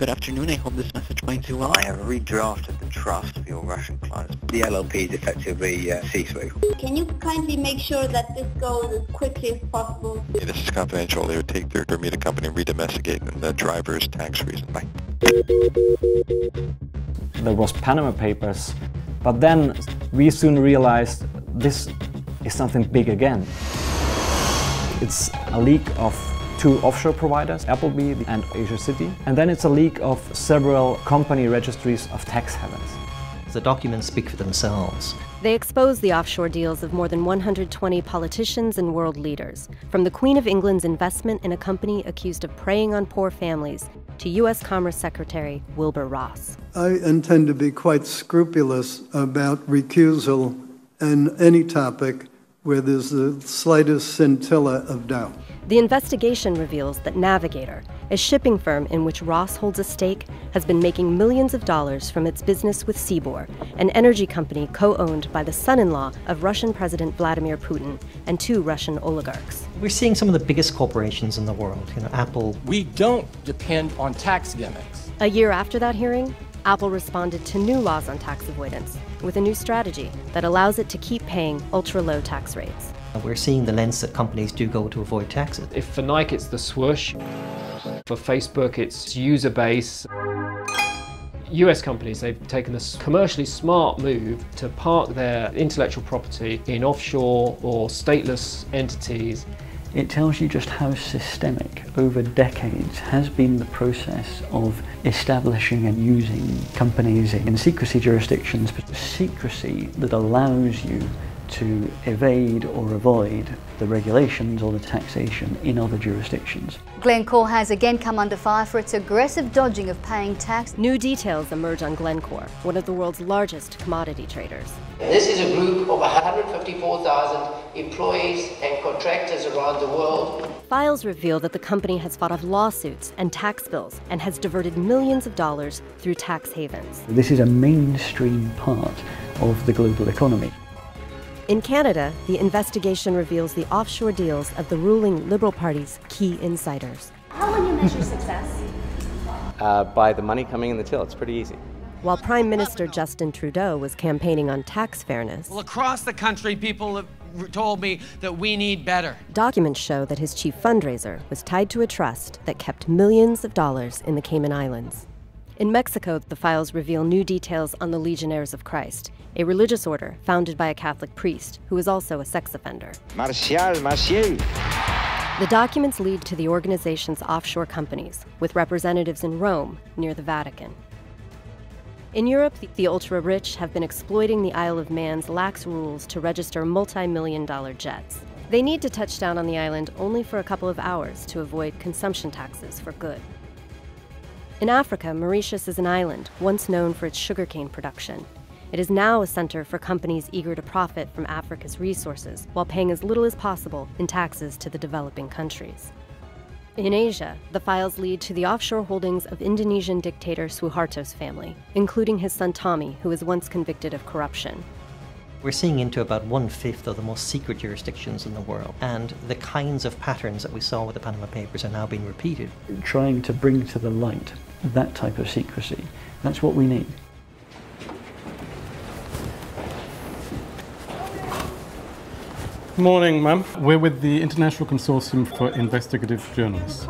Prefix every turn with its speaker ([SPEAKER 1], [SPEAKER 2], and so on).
[SPEAKER 1] Good afternoon. I hope this message finds you well.
[SPEAKER 2] I have redrafted the trust for your Russian clients. The LLP is effectively see-through.
[SPEAKER 3] Can you kindly make sure that this goes as quickly as possible?
[SPEAKER 4] Yeah, this is confidential. They would take their Bermuda company and redomesticate the driver's tax reason. Bye.
[SPEAKER 5] There was Panama Papers, but then we soon realized this is something big again. It's a leak of 2 offshore providers, Appleby and Asia City, and then it's a leak of several company registries of tax havens.
[SPEAKER 6] The documents speak for themselves.
[SPEAKER 7] They expose the offshore deals of more than 120 politicians and world leaders, from the Queen of England's investment in a company accused of preying on poor families to U.S. Commerce Secretary Wilbur Ross.
[SPEAKER 8] I intend to be quite scrupulous about recusal in any topic where there's the slightest scintilla of doubt.
[SPEAKER 7] The investigation reveals that Navigator, a shipping firm in which Ross holds a stake, has been making millions of dollars from its business with Seabor, an energy company co-owned by the son-in-law of Russian President Vladimir Putin and 2 Russian oligarchs.
[SPEAKER 6] We're seeing some of the biggest corporations in the world, Apple.
[SPEAKER 9] We don't depend on tax gimmicks.
[SPEAKER 7] A year after that hearing, Apple responded to new laws on tax avoidance with a new strategy that allows it to keep paying ultra-low tax rates.
[SPEAKER 6] We're seeing the lengths that companies do go to avoid taxes.
[SPEAKER 10] If for Nike it's the swoosh, for Facebook it's user base. US companies, they've taken this commercially smart move to park their intellectual property in offshore or stateless entities.
[SPEAKER 11] It tells you just how systemic, over decades, has been the process of establishing and using companies in secrecy jurisdictions, but secrecy that allows you to evade or avoid the regulations or the taxation in other jurisdictions.
[SPEAKER 12] Glencore has again come under fire for its aggressive dodging of paying tax.
[SPEAKER 7] New details emerge on Glencore, one of the world's largest commodity traders.
[SPEAKER 13] This is a group of 154,000 employees and contractors around the world.
[SPEAKER 7] Files reveal that the company has fought off lawsuits and tax bills and has diverted millions of dollars through tax havens.
[SPEAKER 11] This is a mainstream part of the global economy.
[SPEAKER 7] In Canada, the investigation reveals the offshore deals of the ruling Liberal Party's key insiders.
[SPEAKER 14] How will you measure success?
[SPEAKER 15] By the money coming in the till. It's pretty easy.
[SPEAKER 7] While Prime Minister Justin Trudeau was campaigning on tax fairness,
[SPEAKER 16] well, across the country, people have told me that we need better.
[SPEAKER 7] Documents show that his chief fundraiser was tied to a trust that kept millions of dollars in the Cayman Islands. In Mexico, the files reveal new details on the Legionnaires of Christ, a religious order founded by a Catholic priest who is also a sex offender.
[SPEAKER 17] Martial, Martial.
[SPEAKER 7] The documents lead to the organization's offshore companies, with representatives in Rome, near the Vatican. In Europe, the ultra-rich have been exploiting the Isle of Man's lax rules to register multi-million-dollar jets. They need to touch down on the island only for a couple of hours to avoid consumption taxes for good. In Africa, Mauritius is an island once known for its sugarcane production. It is now a center for companies eager to profit from Africa's resources while paying as little as possible in taxes to the developing countries. In Asia, the files lead to the offshore holdings of Indonesian dictator Suharto's family, including his son Tommy, who was once convicted of corruption.
[SPEAKER 6] We're seeing into about 1/5 of the most secret jurisdictions in the world, and the kinds of patterns that we saw with the Panama Papers are now being repeated.
[SPEAKER 11] Trying to bring to the light that type of secrecy, that's what we need.
[SPEAKER 18] Morning, ma'am. We're with the International Consortium for Investigative Journalists.